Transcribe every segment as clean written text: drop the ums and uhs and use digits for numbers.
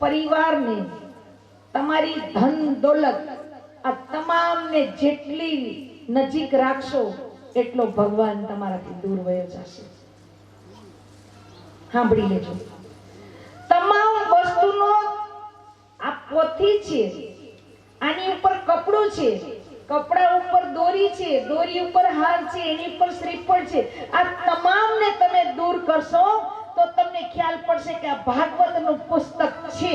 પરિવારને, તમારી ધન દોલત આ તમામને જેટલી નજીક રાખશો એટલો ભગવાન તમારાથી દૂર વયો જશે. સાંભળી લેજો. તમામ વસ્તુનો આ પોથી છે, આની ઉપર કપડું છે, કપડા ઉપર દોરી છે, દોરી ઉપર હાર છે, એની ઉપર શ્રીફળ છે. આ તમામને તમે દૂર કરશો તો તમને ખ્યાલ પડશે કે આ ભાગવતનું પુસ્તક છે.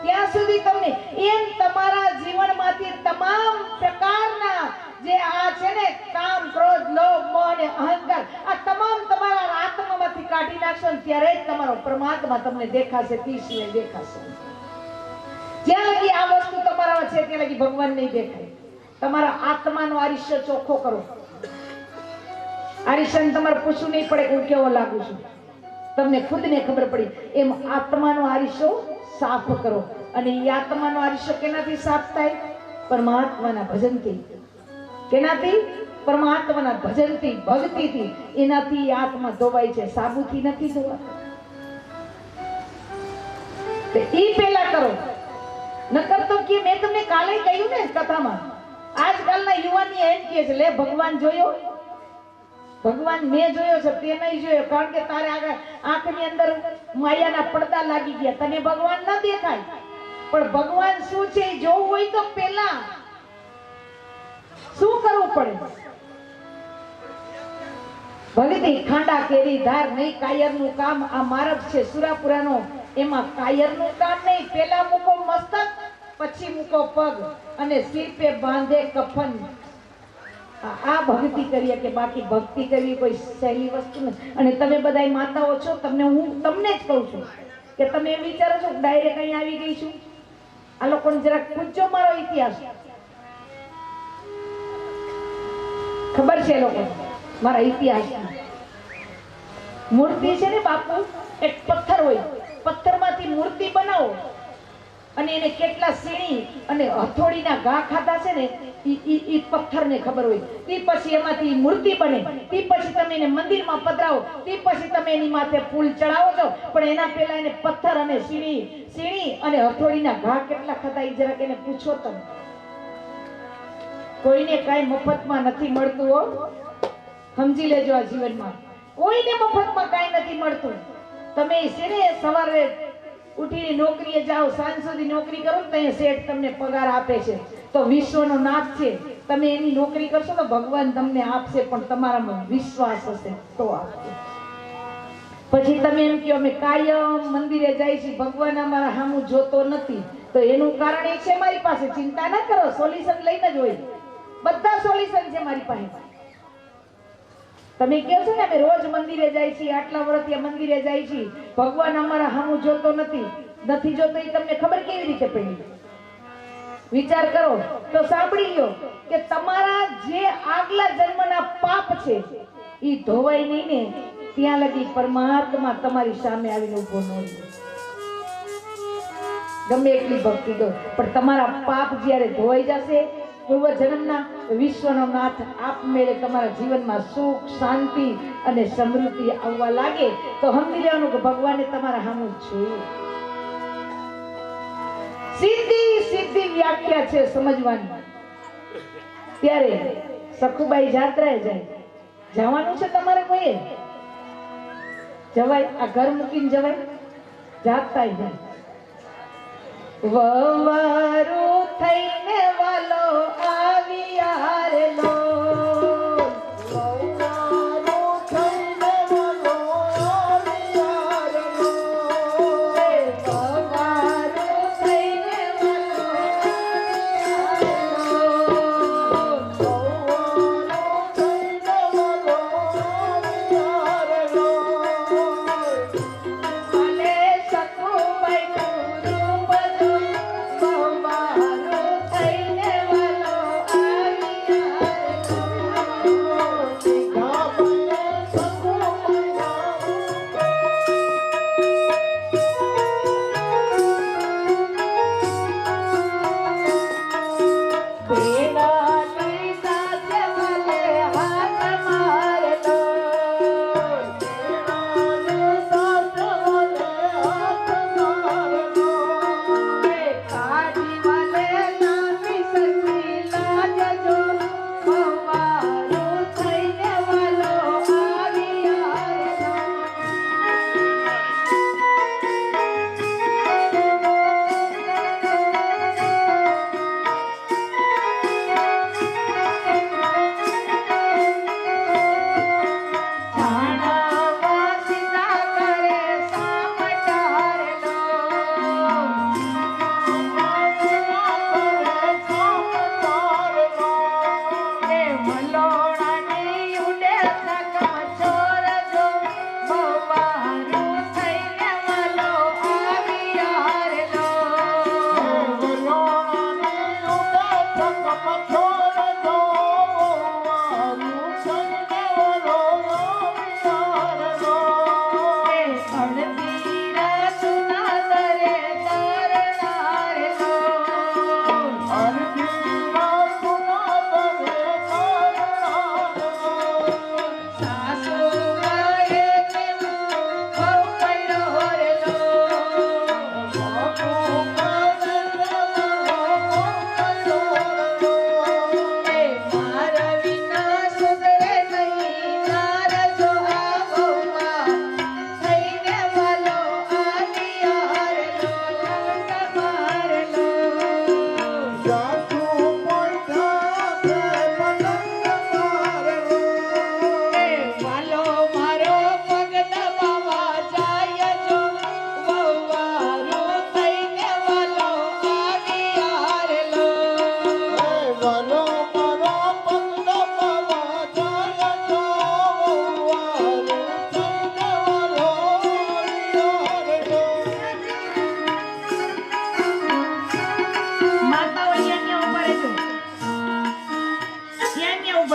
ત્યાં સુધી તમને એમ તમારા જીવનમાંથી તમામ પ્રકારના જે આ છે ને કામ, ક્રોધ, લોભ, મોહ અને અહંકાર આ તમામ તમારા આત્મામાંથી કાઢી નાખશો ને ત્યારે જ તમારો પરમાત્મા તમને દેખાશે, તીસરે દેખાશે. જ્યાં લગી આ વસ્તુ તમારામાં છે ત્યાં લગી ભગવાન નહીં દેખાય. તમારા આત્માનો આરિષ્ય ચોખ્ખો કરો. આરિષ્યને તમારે પૂછવું નહીં પડે કે હું કેવો લાગુ છું, તમને ખુદને ખબર પડી. એમ આત્માનો આરિષ્ય સાફ કરો. અને એ આત્માનો આરિષ્ય કેનાથી સાફ થાય? પરમાત્માના ભજનથી. કેનાથી? પરમાત્માના ભજનથી, ભક્તિથી. એનાથી આત્મા ધોવાય છે, સાબુથી નથી ધોવાતો. એ પેલા કરો. નકર તો કે મેં તમને કાલે કહ્યું ને કથામાં, આજકાલના યુવાની એમ કહે છે લે ભગવાન જોયો, ભગવાન મેં જોયો છે તે નહીં જોયો. કારણ કે તારે આગળ આંખની અંદર માયાના પડદા લાગી ગયા, તને ભગવાન ન દેખાય. પણ ભગવાન શું છે જોવું હોય તો પેલા શું કરવું પડે? ભગતી ખાંડા કેરી ધાર નહીં, કાયરનું કામ આ માર્ગ છે સુરાપુરાનો. એમાં કાયરનું કામ નહીં. પેલા મૂકો મસ્તક, પછી મૂકો પગ અને સિર પે બાંધે કફન. આ ભક્તિ કરીએ કે બાકી ભક્તિ કરવી કોઈ સહેલી વસ્તુ નથી. અને તમે બધા માતાઓ છો, તમને હું તમને જ કહું છું કે તમે એમ વિચારો છો ડાયરેક્ટ અહીં આવી ગઈ છું. આ લોકોને જરાક પૂછજો મારો ઇતિહાસ, ખબર છે લોકો મારા ઇતિહાસ. મૂર્તિ છે ને બાપુ, એક પથ્થર હોય, પથ્થરમાંથી મૂર્તિ બનાવો અને એને કેટલા સીણી અને હથોડીના ઘા ખાધા છે ને ઈ પથ્થરને ખબર હોય. તે પછી એમાંથી મૂર્તિ બને, તે પછી તમે એને મંદિરમાં પધરાવો, તે પછી તમે એની માથે ફૂલ ચડાવો છો. પણ એના પહેલા એને પથ્થર અને સીણી અને હથોડીના ઘા કેટલા ખાધા એ જરાક એને પૂછો તમે. કોઈને કાંઈ મફતમાં નથી મળતું હો, સમજી લેજો. આ જીવનમાં કોઈને મફતમાં કાંઈ નથી મળતું. તમે છે ને સવારે ઉઠીને નોકરીએ જાઓ, સાંજ સુધી નોકરી કરો તો અહીંયા શેઠ તમને પગાર આપે છે. તો વિશ્વનો નાથ છે, તમે એની નોકરી કરશો તો ભગવાન તમને આપશે, પણ તમારામાં વિશ્વાસ હશે તો આપશે. પછી તમે એમ કહો અમે કાયમ મંદિરે જાય છે, ભગવાન અમારા સામું જોતો નથી, તો એનું કારણ એ છે મારી પાસે. ચિંતા ના કરો, સોલ્યુશન લઈને જ હોય. બધા સોલ્યુશન છે મારી પાસે. તમે કહો છો ને અમે રોજ મંદિરે જાય છીએ, આટલા વર્ષથી મંદિરે જાય છીએ, ભગવાન અમારા સામું જોતો નથી જોતો. એ તમને ખબર કેવી રીતે પડી? વિચાર કરો તો સાંભળી લો કે તમારા જે આગલા જન્મના પાપ છે એ ધોવાય નહીં ને ત્યાં લગી પરમાત્મા તમારી સામે આવીને ઉભો ન રહે. ગમે એટલી ભક્તિ દો, પણ તમારા પાપ જ્યારે ધોવાઈ જશે પૂર્વ જન્મના, વિશ્વનો નાથ આપમેળે તમારા જીવનમાં સુખ, શાંતિ અને સમૃદ્ધિ આવવા લાગે તો સમજી લેવાનું કે ભગવાને તમારા સામું જોયું. સીધી વ્યાખ્યા છે સમજવાની. ત્યારે સખુબાઈ જાત્રાએ જાય, જવાનું છે તમારે કોઈએ જવાય? આ ઘર મૂકીને જવાય? જાગતા જાય. વવારું થઈને વાલો આવ્યા રે લો, વવારું થઈને વાલો આવ્યા રે લો, વવારું થઈને વાલો આવ્યા રે લો, વવારું થઈને વાલો આવ્યા રે લો. ભલે સખુબાઈ પૂરું બધું વવારું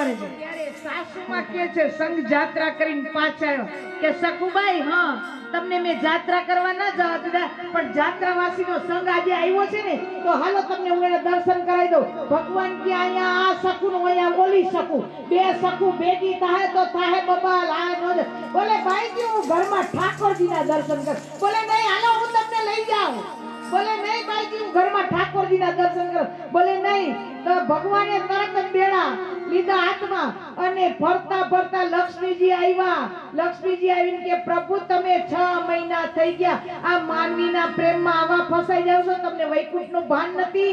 પડે છે ત્યારે સાસુમાં કે છે સંગ જાત્રા કરીને પાછા આવ્યો કે સખુબાઈ હા તમને મેં જાત્રા કરવા ના જવા દીધા પણ જાત્રાવાસીનો સંગ આજે આવ્યો છે ને તો હાલો તમને હું એને દર્શન કરાવી દઉં ભગવાન કે અહીંયા આ સખુનું અહીંયા બોલી શકું બે સખુ ભેગી થાય તો થાય બબાલ આ નો બોલે ભાઈ કે હું ઘરમાં ઠાકોરજીના દર્શન કર બોલે નહીં હાલો હું તમને લઈ જાઉં બોલે નહીં ભાઈ કે હું ઘરમાં ઠાકોરજીના દર્શન કર બોલે નહીં તો ભગવાને તરત જ બેડા લીધા હાથમાં અને ફરતા ફરતા લક્ષ્મીજી આવીને કે પ્રભુ તમે 6 મહિના થઈ ગયા આ માનવીના પ્રેમમાં આવા ફસાઈ જાવ છો તમને વૈકુંઠનું ભાન નથી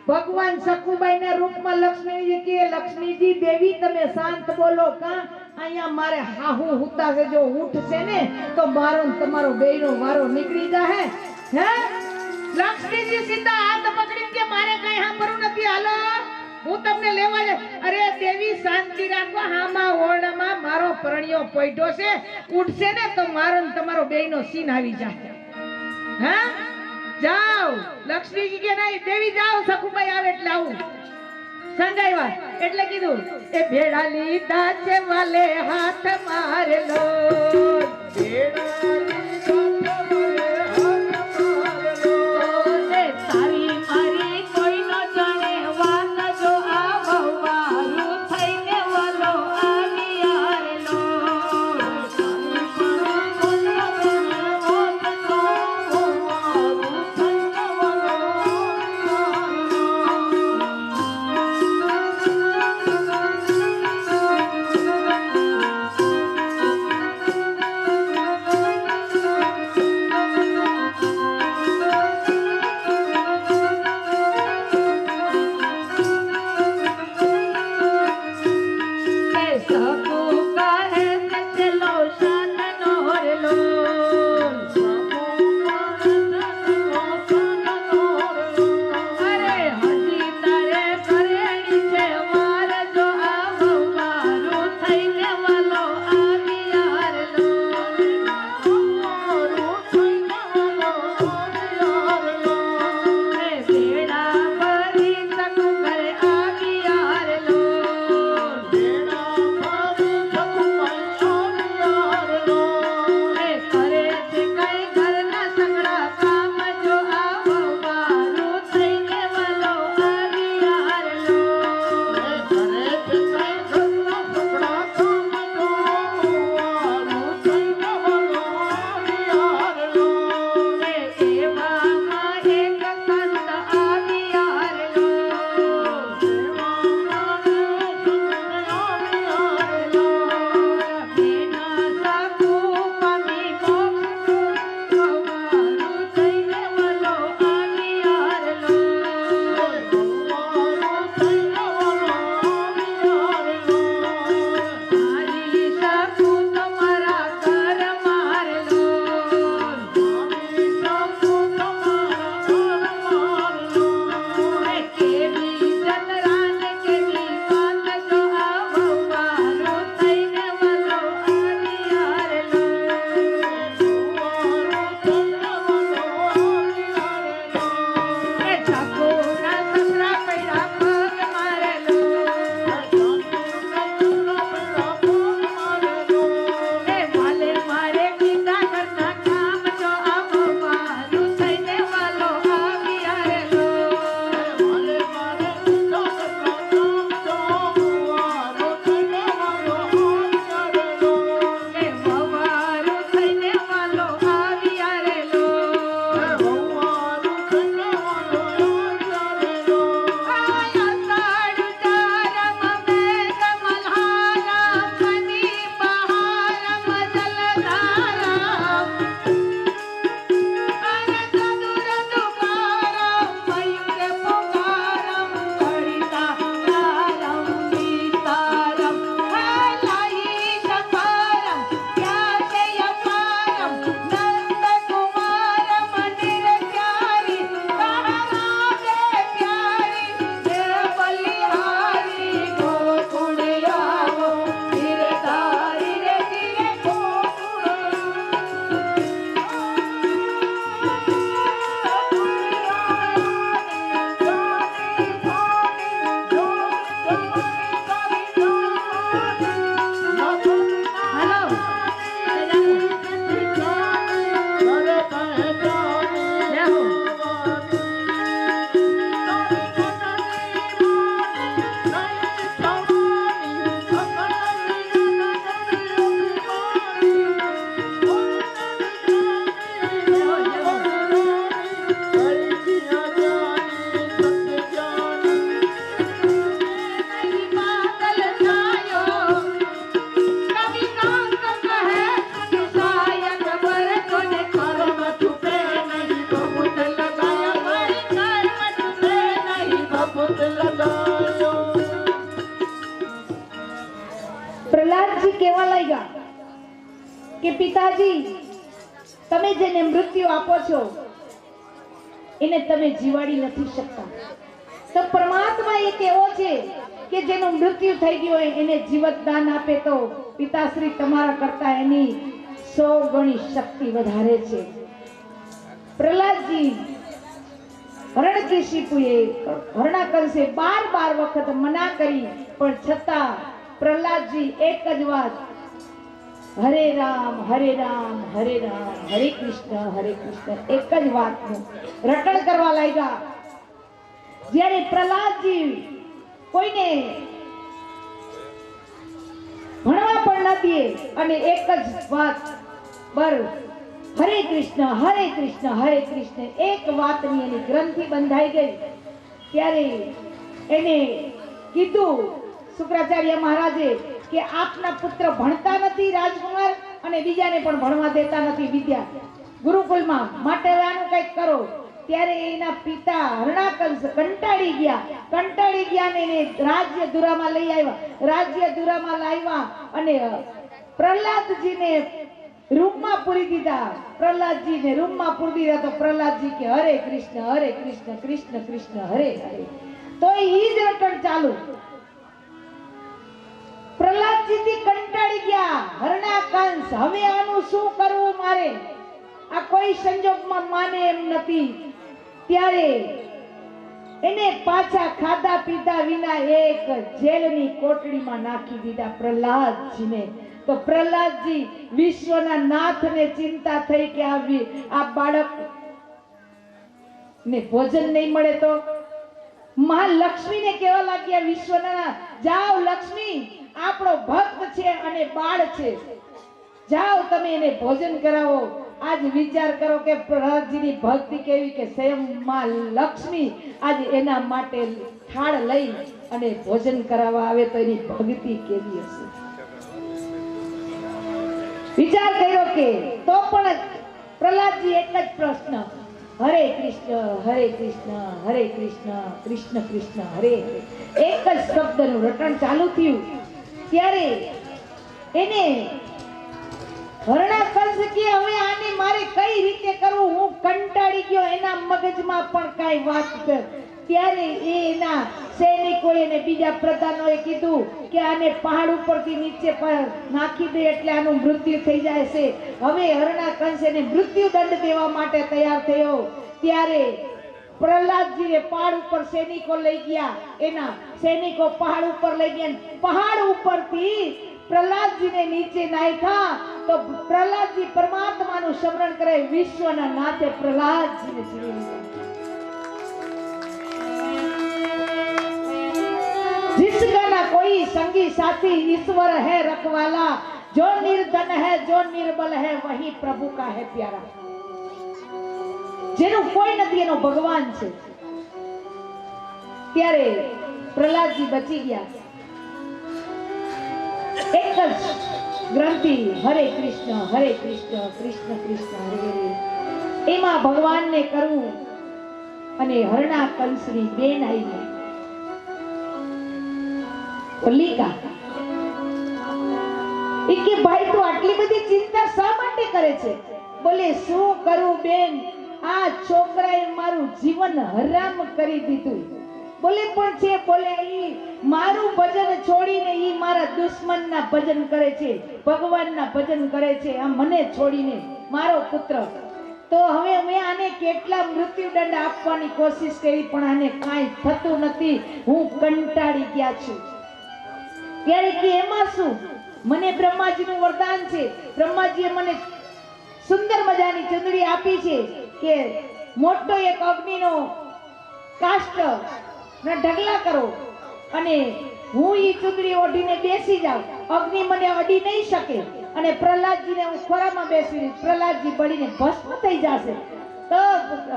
ભગવાન સખુબાઈના રૂપમાં લક્ષ્મીજી કે લક્ષ્મીજી દેવી તમે શાંત બોલો કા અહીંયા મારે હાહુ હુતા છે જો ઉઠશે ને તો મારો તમારો બેયનો વારો નીકળી જાહે હે લક્ષ્મીજી સીધા હાથ પકડીને કે મારે કઈ સાંભળવું નથી હાલો હું તમને લેવા જાય અરે દેવી શાંતિ રાખો હામાં ઓરડામાં મારો પરણિયો પોઈડો છે ઉઠશે ને તો મારો ને તમારો બેયનો સીન આવી જાય હા જાઓ લક્ષ્મીજી કે નહીં દેવી જાઓ સખુબાઈ આવે એટલે આવું સંગાયવા એટલે કીધું એ ભેડા લીધા છે વાલે હાથ મારે લો ભેડા લીધા છે વાલે હાથ મારે લો એ તારી મારી કોઈ ન જાણે વાત જો આ વવારું થઈને વાલો આવી યાર લો પ્રહલાદજી કહેવા લાગ્યા કે પિતાજી, તમે જેને મૃત્યુ આપો છો એને તમે જીવાડી નથી શકતા. તો પરમાત્મા એક એવો છે કે જેનું મૃત્યુ થઈ ગયું હોય એને જીવત દાન આપે તો પિતાશ્રી તમારા કરતા એની 100 ગણી શક્તિ વધારે છે. પ્રહલાદજી હરણકેશીપુએ હરણાકંસે 12 વખત મના કરી, પણ છતાં પ્રહલાદજી એક જ વાત, હરે રામ હરે રામ હરે રામ હરે કૃષ્ણ, એક જ વાતનું રટણ કરવા લાગ્યા. જ્યારે પ્રહલાદજી કોઈને ભણવા પણ નથી અને એક જ વાત બર હરે કૃષ્ણ હરે કૃષ્ણ એક વાતની એની ગ્રંથિ બંધાઈ ગઈ. ત્યારે એને કીધું શુક્રાચાર્ય મહારાજે કે આપના પુત્ર ભણતા નથી રાજકુમાર, અને બીજાને પણ ભણવા દેતા નથી વિદ્યા ગુરુકુળમાં, માટે હવે આનું કંઈક કરો. ત્યારે એના પિતા હરણાકંસ કંટાળી ગયા ને એને રાજ્યધુરામાં લઈ આવ્યા. રાજ્યધુરામાં લાવ્યા અને પ્રહલાદજીને રૂમમાં પૂરી દીધા. તો પ્રહલાદજી કે હરે કૃષ્ણ કૃષ્ણ હરે હરે. તો એ જ રટણ ચાલુ. પ્રહલાદજી થી કંટાળી ગયા હરણાકંસ, હવે આનું શું કરવું મારે, આ કોઈ સંજોગમાં માને એમ નથી. ત્યારે એને પાછા ખાધા પીધા વિના એક જેલની કોટડીમાં નાખી દીધા પ્રહલાદજીને. તો પ્રહલાદજી વિશ્વના નાથને ચિંતા થઈ કે આ બાળક ને ભોજન નહીં મળે તો મહાલક્ષ્મીને કહેવા લાગ્યા વિશ્વના, જાઓ લક્ષ્મી, આપણો ભક્ત છે અને બાળ છે, જાઓ તમે એને ભોજન કરાવો. આજ વિચાર કરો કે પ્રહલાદજીની ભક્તિ કેવી કે સ્વયં માં લક્ષ્મી આજ એના માટે થાળ લઈ અને ભોજન કરાવવા આવે તો એની ભક્તિ કેવી હશે. વિચાર કર્યો કે તો પણ પ્રહલાદજી એક જ પ્રશ્ન, હરે કૃષ્ણ કૃષ્ણ હરે હરે, એક જ શબ્દનું રટણ ચાલુ થયું. ત્યારે એને હરણાકંસ કે હવે આને મારે કઈ રીતે કરવું, હું કંટાળી ગયો. એના મગજમાં પણ કાઈ વાત. ત્યારે એના સૈનિકોએ અને બીજા પ્રધાનોએ કીધું કે આને પહાડ ઉપરથી નીચે નાખી દે એટલે આનું મૃત્યુ થઈ જાય છે. હવે હરણાકંસ એને મૃત્યુ દંડ દેવા માટે તૈયાર થયો. ત્યારે પ્રહલાદજીને પહાડ ઉપર સૈનિકો લઈ ગયા, એના સૈનિકો પહાડ ઉપર લઈ ગયા. પહાડ ઉપરથી પ્રહલાદજીને નીચે નાખ્યા તો પ્રહલાદજી પરમાત્માનું સ્મરણ કરે. વિશ્વના નાથે પ્રહલાદજીને જીવી લીધા. जिसका ना कोई संगी साथी ईश्वर है रखवाला, जो निर्धन है जो निर्बल है वही प्रभु का है प्यारा. જેનું કોઈ નથી એનો ભગવાન છે. ત્યારે પ્રહલાદજી બચી ગયા. એક જ ગ્રંથિ હરે કૃષ્ણ કૃષ્ણ હરે હરે, એમાં ભગવાનને કરવું. અને હરણાકંસની બેન આવી હોલિકા, એ કે ભાઈ તું આટલી બધી ચિંતા શા માટે કરે છે? બોલે શું કરું બેન, આ છોકરાએ મારું જીવન હરામ કરી દીધું. બોલે પણ છે, બોલે ઈ મારું ભજન છોડીને ઈ મારા દુશ્મનના ભજન કરે છે, ભગવાનના ભજન કરે છે, આ મને છોડીને મારો પુત્ર. તો હવે મેં આને કેટલા મૃત્યુદંડ આપવાની કોશિશ કરી પણ આને કાંઈ થતું નથી. હું કંટાળી ગયા છું. ત્યારે કે એમાં શું, મને બ્રહ્માજીનું વરદાન છે. બ્રહ્માજીએ મને સુંદર મજાની ચંદડી આપી છે કે મોટો એક અગ્નિનો કાષ્ટ ના ઢગલા કરો અને હું ઈ ચંદડી ઓઢીને બેસી જાઉં. અગ્નિ મને અડી નહીં શકે અને પ્રહલાદજીને હું ખોરામાં બેસી, પ્રહલાદજી બળીને ભસ્મ થઈ જશે. તો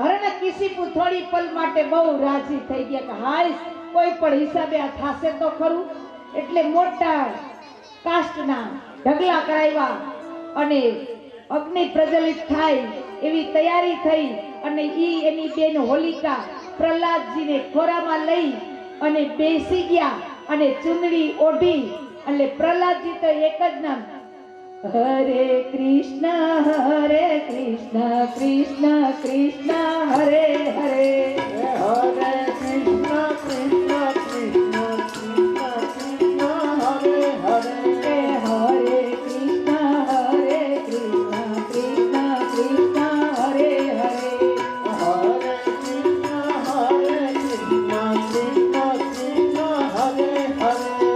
હરણકેશીપુ થોડી પલ માટે બહુ રાજી થઈ ગયા કે હાય કોઈ પણ હિસાબે આ થાશે તો ખરું. એટલે મોટા કાષ્ટના ઢગલા કરાવ્યા અને અગ્નિ પ્રજ્વલિત થાય એવી તૈયારી થઈ. અને ઈ એની બેન હોલિકા પ્રહલાદજીને ખોરામાં લઈ અને બેસી ગયા અને ચુંદડી ઓઢી એટલે પ્રહલાદજી તો એક જ નામ, હરે કૃષ્ણ કૃષ્ણ કૃષ્ણ હરે હરે, હરે કૃષ્ણ કૃષ્ણ કૃષ્ણ કૃષ્ણ હરે હરે, હરે કૃષ્ણ કૃષ્ણ કૃષ્ણ હરે હરે, હરે કૃષ્ણ કૃષ્ણ હરે હરે, હરે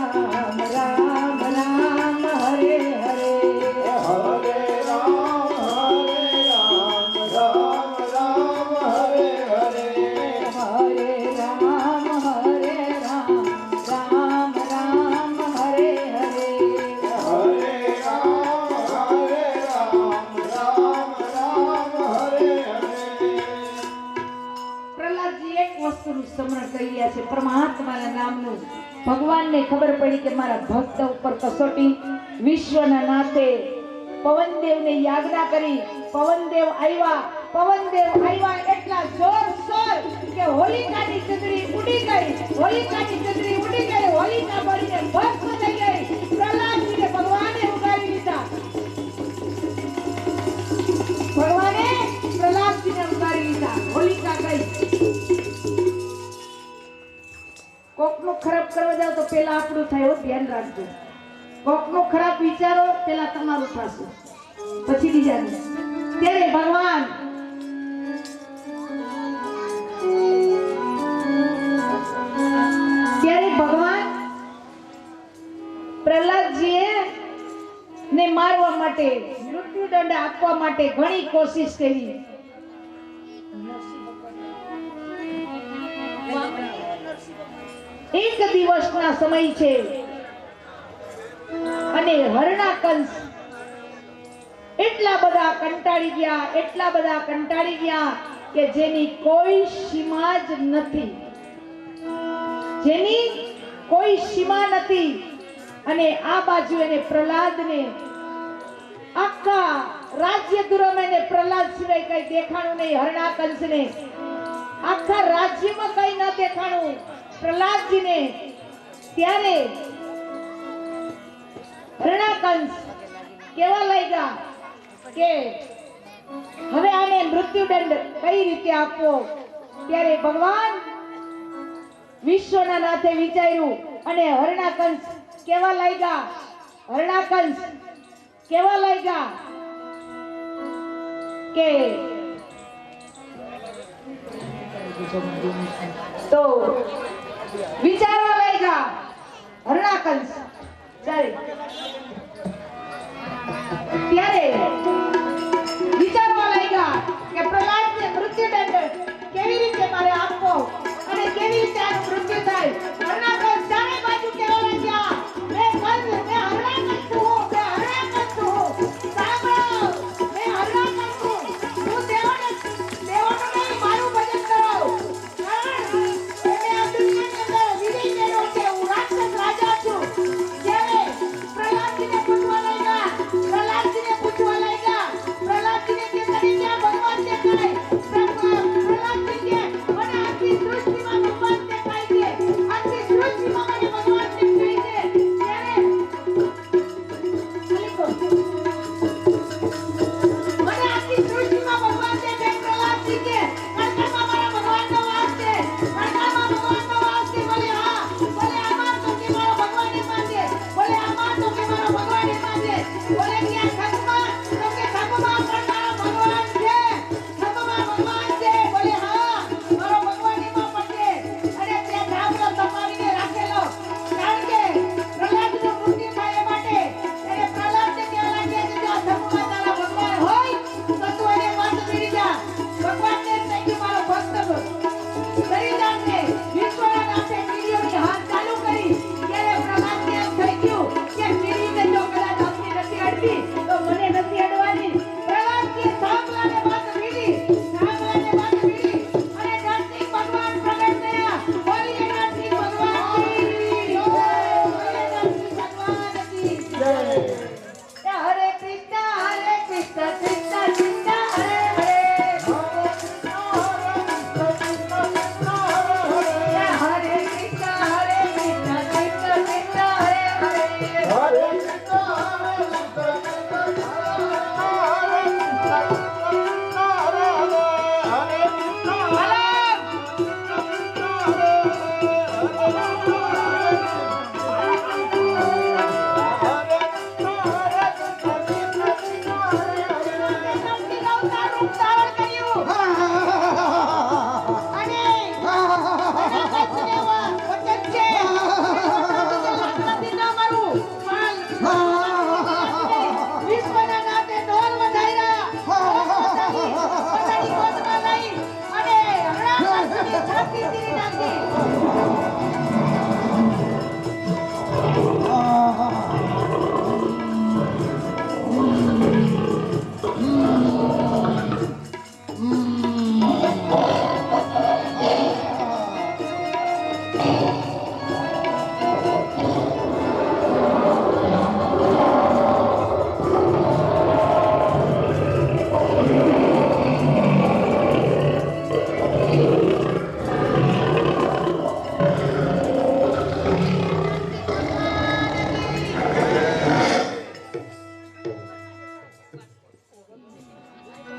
રામ રામ રામ હરે હરે, હરે રામ રામ રામ હરે હરે, હરે રામ રામ રામ હરે હરે, હરે રામ રામ હરે હરે. પ્રહલાદજી એક વસ્તુનું સ્મરણ કરી રહ્યા છે, પરમાત્માના નામનું. ભગવાનને ખબર પડી કે મારા ભક્ત ઉપર કસોટી. વિશ્વના નાથે પવનદેવને યાજ્ઞા કરી. પવનદેવ આવ્યા એટલા જોરશોર કે હોલિકાની ચંદ્રી ઉડી ગઈ, હોલિકા બળીને ભસ્મ થઈ ગઈ. પ્રહલાદજીને ભગવાને ઉગારી લીધા. ભગવાને પ્રહલાદજીને ઉગારી લીધા. હોલિકા ગઈ. કોકનું ખરાબ કરવા જાવ તો પેલા આપણું થાય, એવું ધ્યાન રાખજો. કોકનું ખરાબ વિચારો પેલા તમારું થશે, પછી બીજાનું. ત્યારે ભગવાન પ્રહલાદજીએ ને મારવા માટે, મૃત્યુદંડ આપવા માટે ઘણી કોશિશ કરી. એક દિવસના સમય છે અને હરણાકંસ એટલા બધા કંટાળી ગયા કે જેની કોઈ સીમા જ નથી, અને આ બાજુ એને પ્રહલાદને આખા રાજ્ય દુરમે પ્રહલાદ સિવાય કઈ દેખાણું નહીં. હરણાકંસને આખા રાજ્યમાં કઈ ન દેખાણું પ્રહલાદજીને. ત્યારે હરણાકંસ કેવા લાગ્યા કે હવે આને મૃત્યુદંડ કઈ રીતે આપવો. ત્યારે ભગવાન વિશ્વના નાથે વિચાર્યું અને હરણાકંસ કેવા લાગ્યા કે તો વિચારવા લાગ્યા હરણાકંસ. ત્યારે વિચારવા લાગ્યા કે પ્રહલાદને મૃત્યુદંડ કેવી રીતે મારે આપવો અને કેવી રીતે આનું મૃત્યુ થાય. હરણાકંસ ચારે બાજુ કહેવા લાગ્યા, મેં હરણાકંસ છું. સાંભળો, મેં હરણાકંસ છું. હું દેવોનું નહીં, મારું ભજન કરો. કારણ કે મેં આ દુનિયાની અંદર વિજય મેળવ્યો છે. હું રાક્ષસ રાજા છું. જ્યારે પ્રહલાદજીને પૂછવા લાગ્યા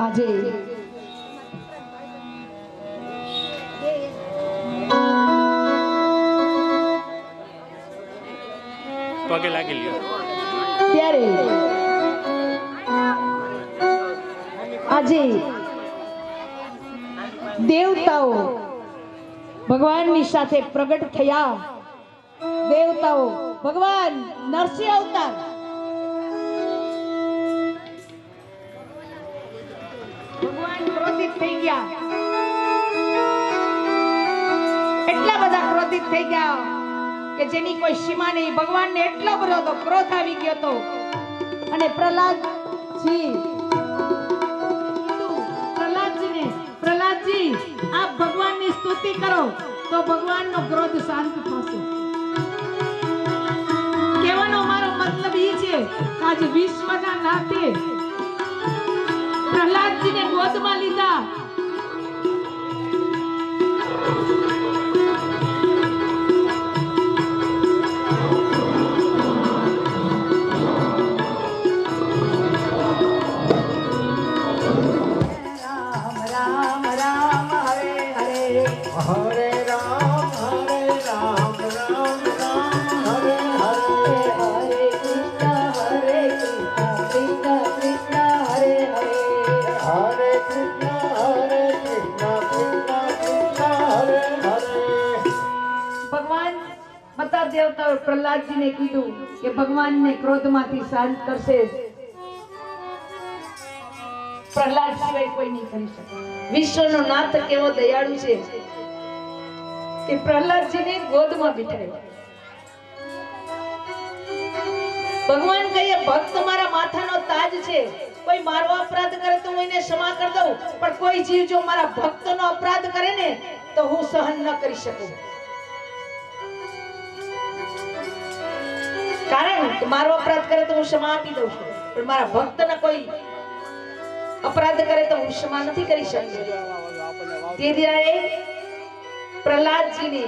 આજે પગે લાગી લ્યો. ત્યારે આજે દેવતાઓ ભગવાનની સાથે પ્રગટ થયા. દેવતાઓ ભગવાન નરસિંહ અવતાર ભગવાન ક્રોધિત થઈ ગયા. એટલા બધા ક્રોધિત થઈ ગયા કે જેની કોઈ સીમા નહીં. ભગવાનને એટલો બધો ક્રોધ આવી ગયો હતો અને પ્રહલાદજી આપ ભગવાનની સ્તુતિ કરો તો ભગવાનનો ક્રોધ શાંત થશે. કહેવાનો મારો મતલબ એ છે કે આજે વિશ્વના નાથે પ્રહલાદજીને ગોદમાં લીધા. હરે રામ રામ રામ હરે હરે હરે કૃષ્ણ કૃષ્ણ કૃષ્ણ હરે હરે. હરે કૃષ્ણ કૃષ્ણ કૃષ્ણ હરે હરે. ભગવાન બધા દેવતાઓ પ્રહલાદજીને કીધું કે ભગવાનને ક્રોધમાંથી શાંત કરશે. પ્રહલાદ સિવાય કોઈ નહીં કરી શકે. વિશ્વનો નાથ કેવો દયાળુ છે કે પ્રહલાદજીને ગોદમાં બિઠાવ્યા. ભગવાન કહે ભક્ત મારા માથાનો તાજ છે. કોઈ મારો અપરાધ કરે તો હું એને ક્ષમા કરી દઉં, પણ કોઈ જીવ જો મારા ભક્તનો અપરાધ કરે ને તો હું સહન ન કરી શકું. કારણ કે મારો અપરાધ કરે તો હું ક્ષમા આપી દઉં છું, પણ મારા ભક્તને કોઈ અપરાધ કરે તો હું ક્ષમા નથી કરી શકતી. તે પ્રહલાદજીને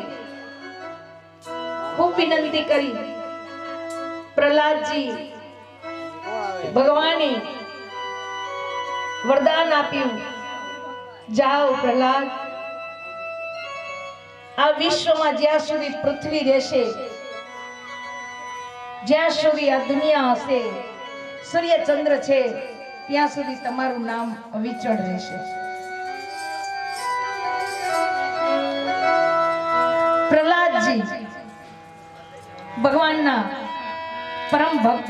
ખૂબ વિનંતી કરી. પ્રહલાદજી ભગવાને વરદાન આપ્યું, જાઓ પ્રહલાદ, આ વિશ્વમાં જ્યાં સુધી પૃથ્વી રહેશે, જ્યાં સુધી આ દુનિયા હશે, સૂર્ય ચંદ્ર છે, ત્યાં સુધી તમારું નામ અવિચળ રહેશે. પ્રહલાદજી ભગવાનના પરમ ભક્ત.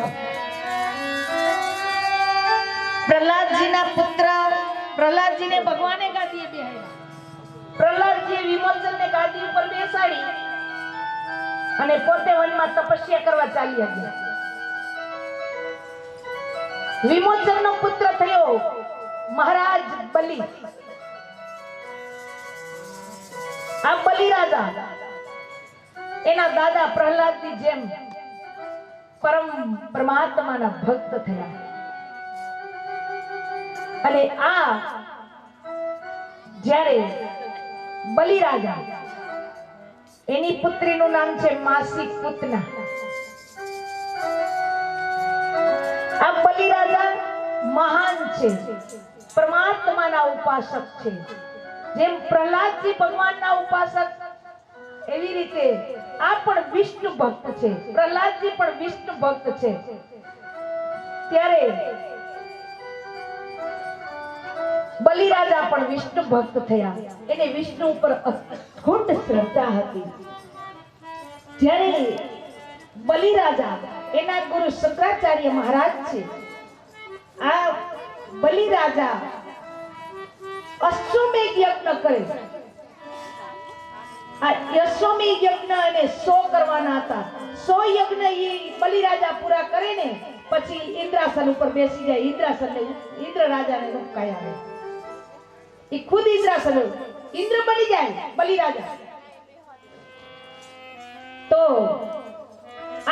પ્રહલાદજીના પુત્ર પ્રહલાદજીને ભગવાને ગાદીએ બેહાડ્યા. પ્રહલાદજીએ વિમોચનને ગાદી ઉપર બેસાડી અને પોતે વનમાં તપસ્યા કરવા ચાલી ગયા. વિમોચનનો પુત્ર થયો મહારાજ બલિ. આ બલિ રાજા એના દાદા પ્રહલાદની જેમ પરમાત્માના ભક્ત થયા. અને આ જ્યારે બલિ રાજા, એની પુત્રીનું નામ છે માસી પૂતના. આ બલિ રાજા મહાન છે, પરમાત્માના ઉપાસક છે. જેમ પ્રહલાદજી ભગવાનના ઉપાસક એવી રીતે આ પણ વિષ્ણુ ભક્ત છે, પ્રહલાદજી પણ વિષ્ણુ ભક્ત છે. ત્યારે બલિરાજા પણ વિષ્ણુ ભક્ત થયા. એને વિષ્ણુ ઉપર અખૂટ શ્રદ્ધા હતી. જ્યારે બલિરાજા એના ગુરુ શંકરાચાર્ય મહારાજ છે. આ બલિરાજા અશ્વમેઘ યજ્ઞ કરે. આ અશ્વમેઘ યજ્ઞ એને 100 કરવાના હતા. 100 યજ્ઞ એ બલિરાજા પૂરા કરે ને પછી ઇન્દ્રાસન ઉપર બેસી જાય. ઇન્દ્રાસન ઇન્દ્ર રાજાને રૂપકાય આવે. એ ખુદ ઇન્દ્રાસન ઇન્દ્ર બની જાય બલિરાજા. તો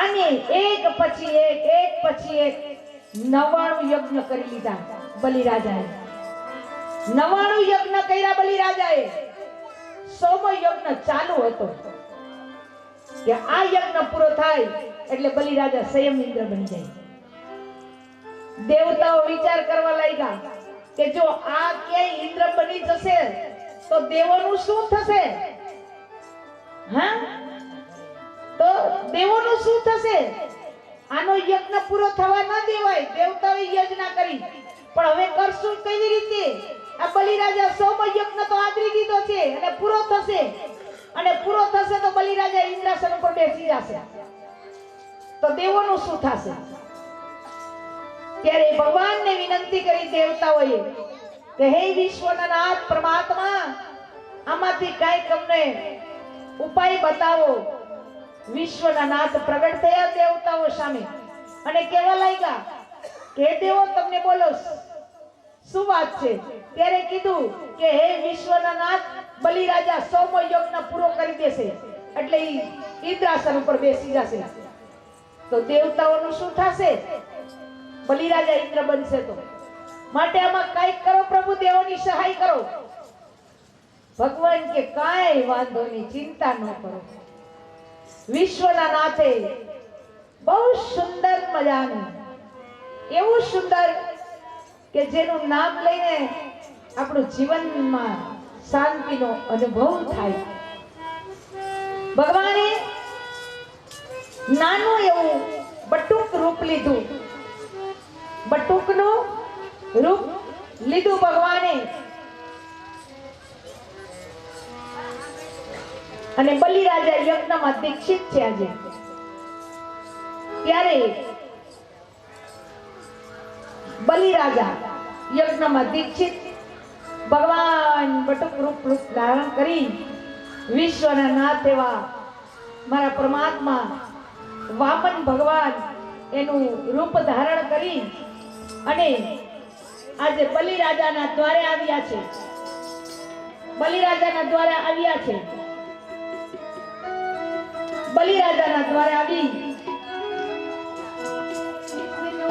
આને એક પછી એક 99 યજ્ઞ કરી લીધા બલિરાજાએ. 99 યજ્ઞ કર્યા બલિરાજાએ. 100મો યજ્ઞ ચાલુ હતો કે આ યજ્ઞ પૂરો થાય એટલે બલિરાજા સ્વયં ઇન્દ્ર બની જાય. દેવતાઓ વિચાર કરવા લાગ્યા કે જો આ ક્યાંય ઇન્દ્ર બની જશે તો દેવોનું શું થશે? હા, તો દેવોનું શું થશે? આનો યજ્ઞ પૂરો થવા ન દેવાય. દેવતાઓએ યજ્ઞ કરી, પણ હવે કરશું કેવી રીતે? આ બલિરાજા 100મો યજ્ઞ તો આદરી દીધો છે અને પૂરો થશે. અને પૂરો થશે તો બલિરાજા ઇન્દ્રાસન ઉપર બેસી જશે. તો દેવોનું શું થશે? ત્યારે ભગવાનને વિનંતી કરી દેવતાઓએ કે હે વિશ્વના નાથ પરમાત્મા, આમાંથી કાંઈક અમને ઉપાય બતાવો. વિશ્વના નાથ પ્રગટ થયા દેવતાઓ સામે અને કહેવા લાગ્યા કે દેવો તમને બોલો શું વાત છે? ત્યારે કીધું કે હે વિશ્વના નાથ, બલિરાજા 100મો યજ્ઞ પૂરો કરી દેશે એટલે ઇન્દ્રાસન ઉપર બેસી જશે. તો દેવતાઓનું શું થશે? બલિરાજા ઇન્દ્ર બનશે. તો માટે આમાં કાંઈક કરો પ્રભુ, દેવોની સહાય કરો. ભગવાન કે કાંઈ વાંધો નહીં, ચિંતા ન કરો. વિશ્વના નાથે બહુ સુંદર મજાનું, એવું સુંદર કે જેનું નામ લઈને આપણું જીવનમાં શાંતિનો અનુભવ થાય. ભગવાને નાનું એવું બટુક રૂપ લીધું. બટુકનું રૂપ લીધું ભગવાને અને બલિરાજા યજ્ઞમાં દીક્ષિત છે આજે. ત્યારે બલિરાજા યજ્ઞમાં દીક્ષિત ભગવાન બટુક રૂપ ધારણ કરી વિશ્વના નાથ એવા મારા પરમાત્મા વામન ભગવાન એનું રૂપ ધારણ કરી અને આજે બલિરાજાના દ્વારે આવ્યા છે. બલિરાજાના દ્વારે આવ્યા છે. બલિરાજાના દ્વારે આવી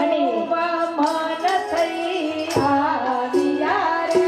અને વામન થઈ આવ્યા રે.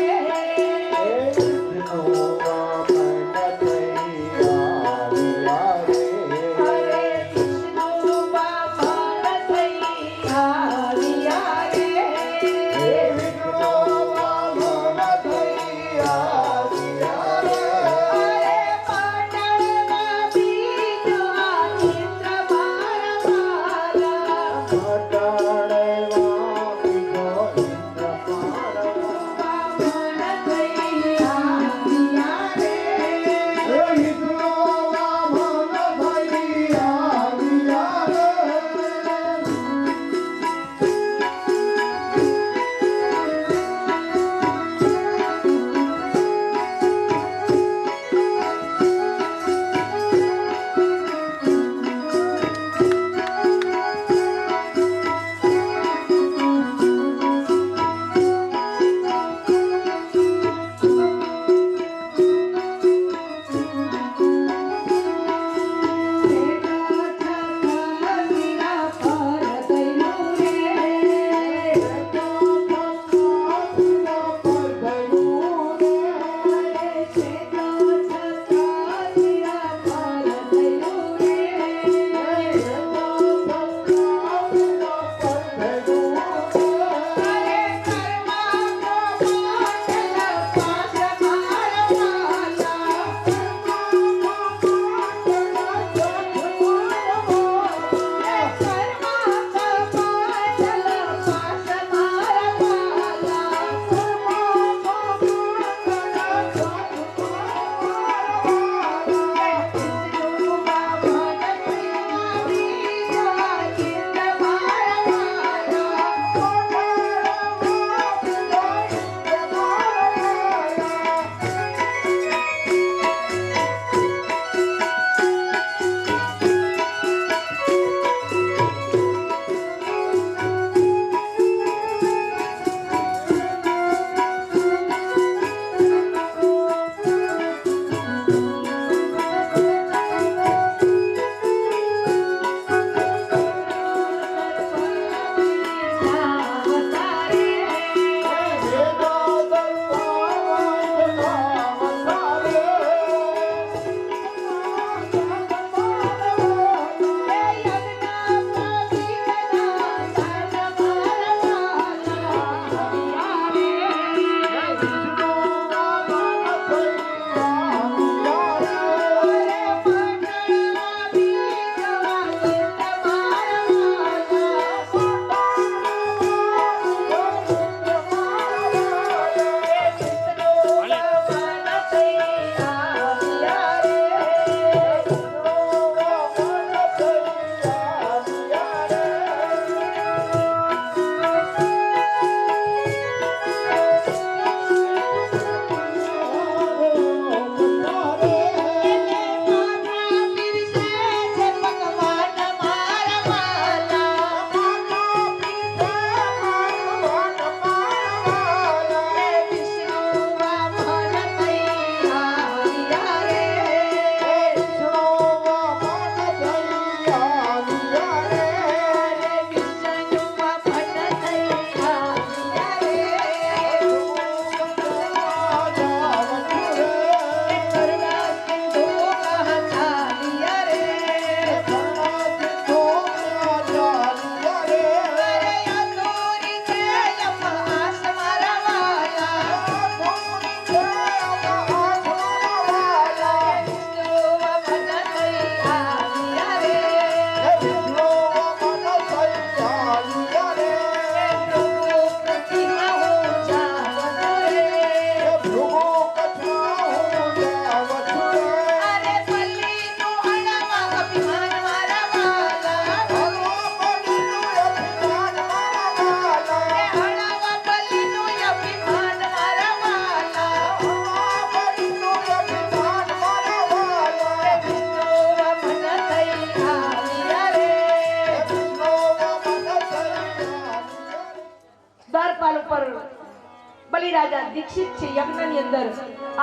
દીક્ષિત છે યજ્ઞની અંદર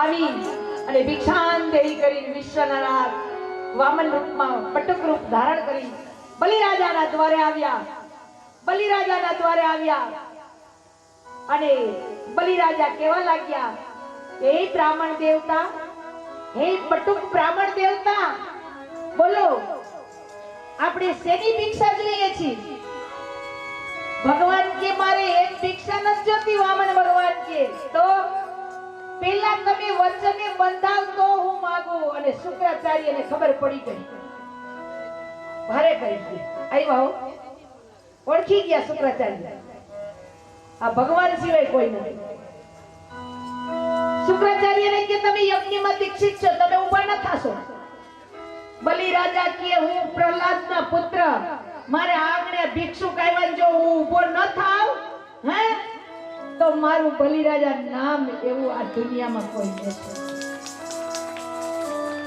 આવી અને ભિક્ષાંદેહી કરી વિશ્વના નાથ વામન રૂપમાં પટુક રૂપ ધારણ કરી બલિરાજાના દ્વારે આવ્યા. બલિરાજાના દ્વારે આવ્યા અને બલિરાજા કેવા લાગ્યા, હે બ્રાહ્મણ દેવતા, હે પટુક બ્રાહ્મણ દેવતા, બોલો આપણે શેની ભિક્ષા જોઈએ છીએ? ભગવાન કે મારે એક ભિક્ષા નથી જોતી. વામન ભગવાન કે તો પેલા તમે વચને બંધાવ તો હું માંગુ. અને શુક્રાચાર્યને ખબર પડી ગઈ, ભારે કરી ગઈ. આવ્યા હો, ઓળખી ગયા શુક્રાચાર્ય, આ ભગવાન સિવાય કોઈ નથી. શુક્રાચાર્યને કે તમે યજ્ઞમાં દીક્ષિત છો, તમે ઊભા ન થાશો. બલિરાજા કે હું પ્રહલાદના પુત્ર, મારે આંગણે ભિક્ષુક આવ્યા, જો હું ઊભો ન થાવ હે તો મારું બલિરાજા નામ એવું આ દુનિયામાં કોઈ નથી.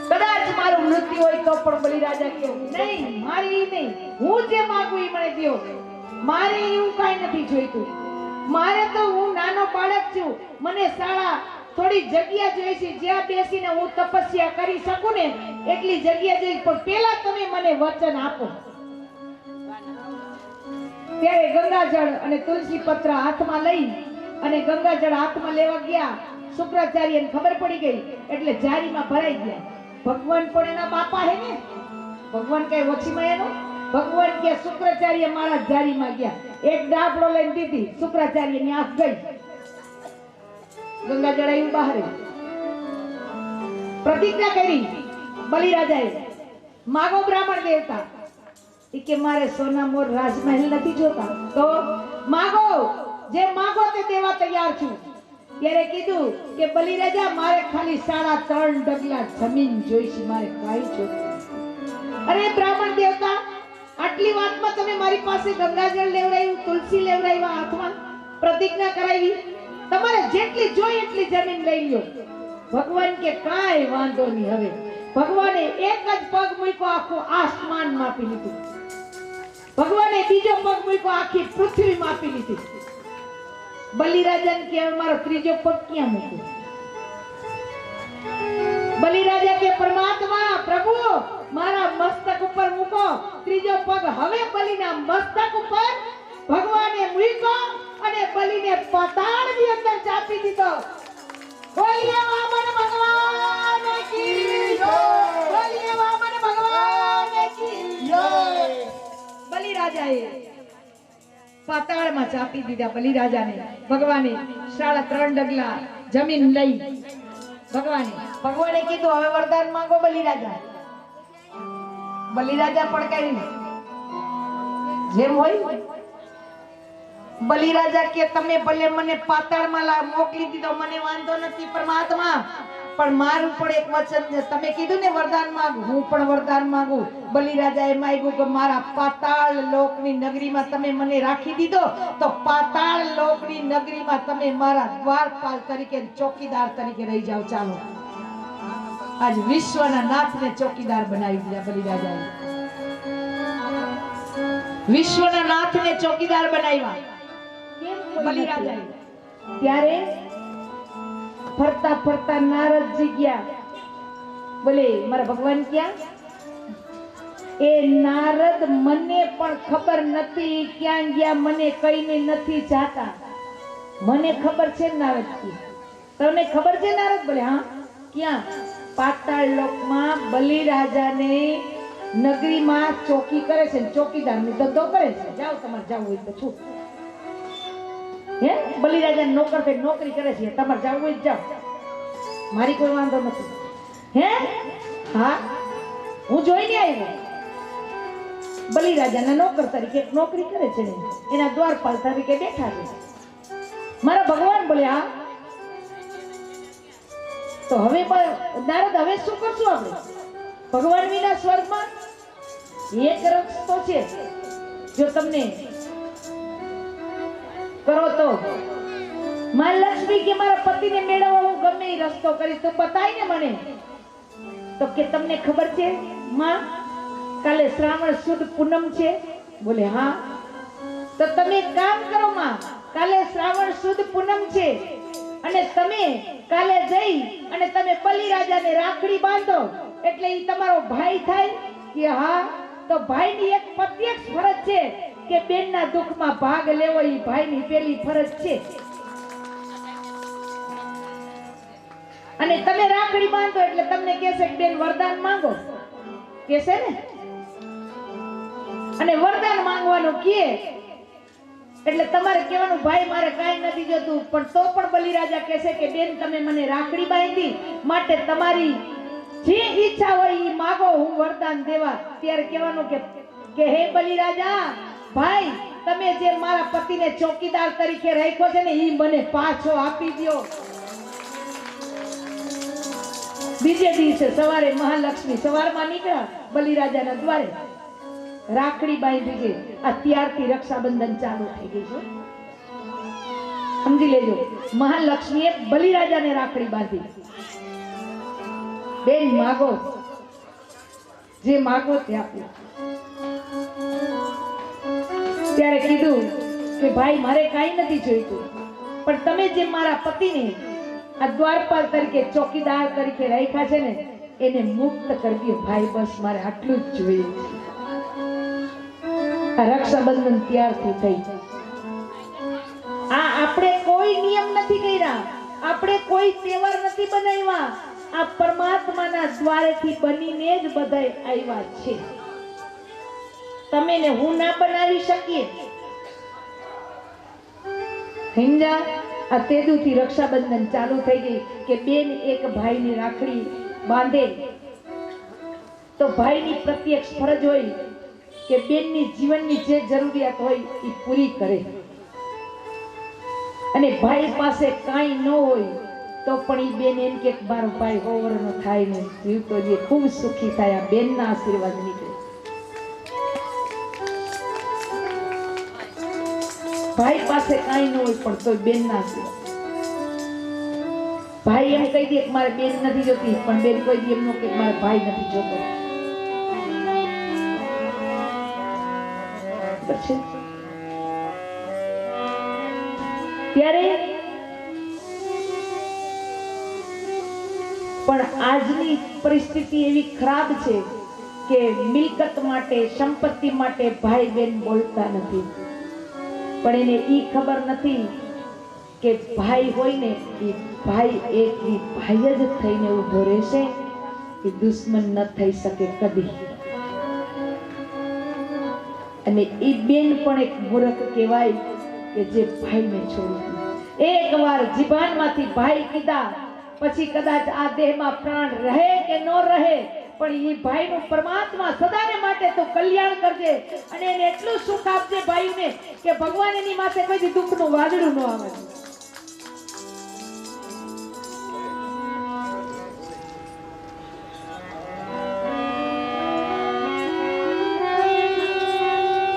કદાચ મારું મૃત્યુ હોય તો પણ બલિરાજા કે નહીં, મારી નહીં, હું જે માંગુ એ મને દ્યો. મારે એવું કાંઈ નથી જોઈતું. મારે તો હું નાનો બાળક છું, મને શાળા થોડી જગ્યા જોઈએ છે જ્યાં બેસીને હું તપસ્યા કરી શકું ને એટલી જગ્યા જોઈએ. પણ પેલા તમે મને વચન આપો. ત્યારે ગંગાજળ અને તુલસી પત્ર હાથમાં લઈ અને ગંગાજળ હાથમાં લેવા ગયા. શુક્રાચાર્યને ખબર પડી ગઈ એટલે જારીમાં ભરાઈ ગયા. ભગવાન પણ એના બાપા હે ને, ભગવાન કઈ ઓછીમાં એનો. ભગવાન કે શુક્રાચાર્ય મારા જારીમાં ગયા, એક ડાબડો લઈને દીધી, શુક્રાચાર્યની આંખ ગઈ. ગંગાજળ આવ્યું બહાર. પ્રતિજ્ઞા કરી બલિરાજાએ, માગો બ્રાહ્મણ દેવતા. કે મારે સોના મોર રાજમહેલ નથી જોતા, તો માગો, જે માગો તે દેવા તૈયાર છું. ત્યારે કીધું કે બલિરાજા મારે ખાલી 3.5 ડગલા જમીન જોઈશે, મારે કાઈ જોઈતું. અરે બ્રાહ્મણ દેવતા, આટલી વાતમાં તમે મારી પાસે ગંગાજળ લેવડાવ્યું, તુલસી લેવડાવ્યા, હાથમાં પ્રતિજ્ઞા કરાવી, તમારે જેટલી જોઈ એટલી જમીન લઈ લ્યો. ભગવાન કે કાઈ વાંધો નહીં. હવે ભગવાને એક જ પગ મૂક્યો, આખું આસમાન માપી લીધું. ભગવાને બીજો પગ મૂક્યો, આખી પૃથ્વી માપી લીધી. બલિરાજાને કે મારો ત્રીજો પગ ક્યાં મૂકું? બલિરાજા કે પરમાત્મા પ્રભુ મારા મસ્તક ઉપર મૂકો ત્રીજો પગ. હવે બલિના મસ્તક ઉપર ભગવાને મૂક્યો અને બલિને પાતાળની અંદર ચાપી દીધો. બોલીએ વામન ભગવાન કી જય! બોલીએ વામન ભગવાન કી જય! બલિરાજાએ પાતાળમાં ચાપી દીધા બલિરાજાને. ભગવાને 3.5 ડગલા જમીન લઈ ભગવાને કીધું હવે વરદાન માંગો બલિરાજા. બલિરાજા પડકારીને જેમ હોય. બલિરાજા કે તમે ભલે મને પાતાળમાં મોકલી દીધો, મને વાંધો નથી પરમાત્મા, પણ મારું પણ એક વચન છે. તમે કીધું ને વરદાન માંગ, હું પણ વરદાન માંગુ. બલિરાજાએ માંગ્યું કે મારા પાતાળ લોકની નગરીમાં તમે મને રાખી દીધો તો પાતાળ લોકની નગરીમાં તમે મારા દ્વારપાલ તરીકે, ચોકીદાર તરીકે રહી જાઓ. ચાલો આજ વિશ્વના નાથને ચોકીદાર બનાવી દીધા બલિરાજાએ. વિશ્વના નાથને ચોકીદાર બનાવ્યા બલિરાજાએ. ત્યારે ફરતા ફરતા નારદજી ગયા. બોલે મારા ભગવાન ક્યાં? એ નારદ મને પણ ખબર નથી ક્યાં ગયા, મને કઈને નથી જાતા. મને ખબર છે નારદજી, તમને ખબર છે નારદ? બોલે હા. ક્યાં? પાતાળ લોકમાં બલિરાજાને નગરીમાં ચોકી કરે છે, ચોકીદારની ધંધો કરે છે. જાઓ તમારે જવું હોય તો છું. હે બલિરાજા નોકર થઈ નોકરી કરે છે, તમારે જવું હોય જાઓ, મારી કોઈ વાંધો નથી. હે હા હું જોઈને આવ્યો. બલિરાજાના નોકર તરીકે નોકરી કરે છે, એના દ્વારપાલ તરીકે બેઠા છે મારા ભગવાન. બોલે હા. તો હવે નારદ હવે શું કરશું આપણે? ભગવાન વિના સ્વર્ગમાં એક રસ્તો છે, જો તમને કરો તો. માં લક્ષ્મી કે મારા પતિને મેળવવા હું ગમે એ રસ્તો કરીશ, તો બતાય ને મને. તો કે તમને ખબર છે માં કાલે શ્રાવણ સુદ પૂનમ છે? બોલે હા. તો તમે એક કામ કરો માં, કાલે શ્રાવણ સુદ પૂનમ છે અને તમે કાલે જઈ અને તમે બલિરાજાને રાખડી બાંધો એટલે ઈ તમારો ભાઈ થાય કે હા? તો ભાઈની એક પ્રત્યક્ષ ફરજ છે કે બેનના દુઃખમાં ભાગ લેવો, ઈ ભાઈની પેલી ફરજ છે. અને તમે રાખડી બાંધો એટલે તમને કહેશે કે બેન વરદાન માંગો, કહેશે ને? અને વરદાન માંગવાનું કહે એટલે તમારે કહેવાનું ભાઈ મારે કાંઈ નથી જોતું, પણ તો પણ બલિરાજા કહેશે કે બેન તમે મને રાખડી બાંધી માટે તમારી જે ઈચ્છા હોય એ માગો, હું વરદાન દેવા. ત્યારે કહેવાનું કે હે બલિરાજા ભાઈ તમે જે મારા પતિને ચોકીદાર તરીકે રાખ્યો છે ને એ મને પાછો આપી દો. બીજે દિવસે સવારે મહાલક્ષ્મી સવારમાં નીકળ્યા બલિરાજાના દ્વારે, રાખડી બાંધી છે. અત્યારથી રક્ષાબંધન ચાલુ થઈ ગઈ છે, સમજી લેજો. મહાલક્ષ્મીએ બલિરાજાને રાખડી બાંધી. બેન માગો, જે માગો તે આપો. ત્યારે કીધું કે ભાઈ મારે કાંઈ નથી જોઈતું, પણ તમે જે મારા પતિને આ દ્વારપાલ તરીકે ચોકીદાર તરીકે રાખ્યા છે ને એને મુક્ત કરી દો ભાઈ, બસ મારે આટલું જ જોઈએ. આ રક્ષાબંધન ત્યારથી થઈ. આ આપણે કોઈ નિયમ નથી કર્યા, આપણે કોઈ તહેવાર નથી બનાવ્યા, આ પરમાત્માના દ્વારેથી બનીને જ બધાય આવ્યા છે. તમે ને હું ના બનાવી શકીએ. હિંજા આ તેદુથી રક્ષાબંધન ચાલુ થઈ ગઈ કે બેન એક ભાઈની રાખડી બાંધે તો ભાઈની પ્રત્યક્ષ ફરજ હોય કે બેનની જીવનની જે જરૂરિયાત હોય એ પૂરી કરે. અને ભાઈ પાસે કાંઈ ન હોય તો પણ એ બેન એમ કે મારો ભાઈ હોવરનો થાય ને જીવતો જે ખૂબ સુખી થાય. આ બેનના આશીર્વાદ નીકળે. ભાઈ પાસે કાંઈ ન હોય પણ તો બેનના આશીર્વાદ. ભાઈ એમ કહી દે કે મારે બેન નથી જોતી, પણ બેન કોઈ દી એમ ન કે મારે ભાઈ નથી જોતો. ત્યારે પણ આજની પરિસ્થિતિ એવી ખરાબ છે કે મિલકત માટે, સંપત્તિ માટે ભાઈ બેન બોલતા નથી. પણ એને ઈ ખબર નથી કે ભાઈ હોય ને એ ભાઈ એક ભાઈ જ થઈને ઉભો રહેશે, એ દુશ્મન ન થઈ શકે કદી. અને એ બેન પણ એક મૂર્ખ કહેવાય કે જે ભાઈને છોડી. એકવાર જીભાનમાંથી ભાઈ કીધા પછી કદાચ આ દેહમાં પ્રાણ રહે કે ન રહે, પણ એ ભાઈનું પરમાત્મા સદાને માટે તો કલ્યાણ કરજે અને એને એટલું સુખ આપજે ભાઈને કે ભગવાન એની માથે કોઈ દુઃખનું વાદળું ન આવે.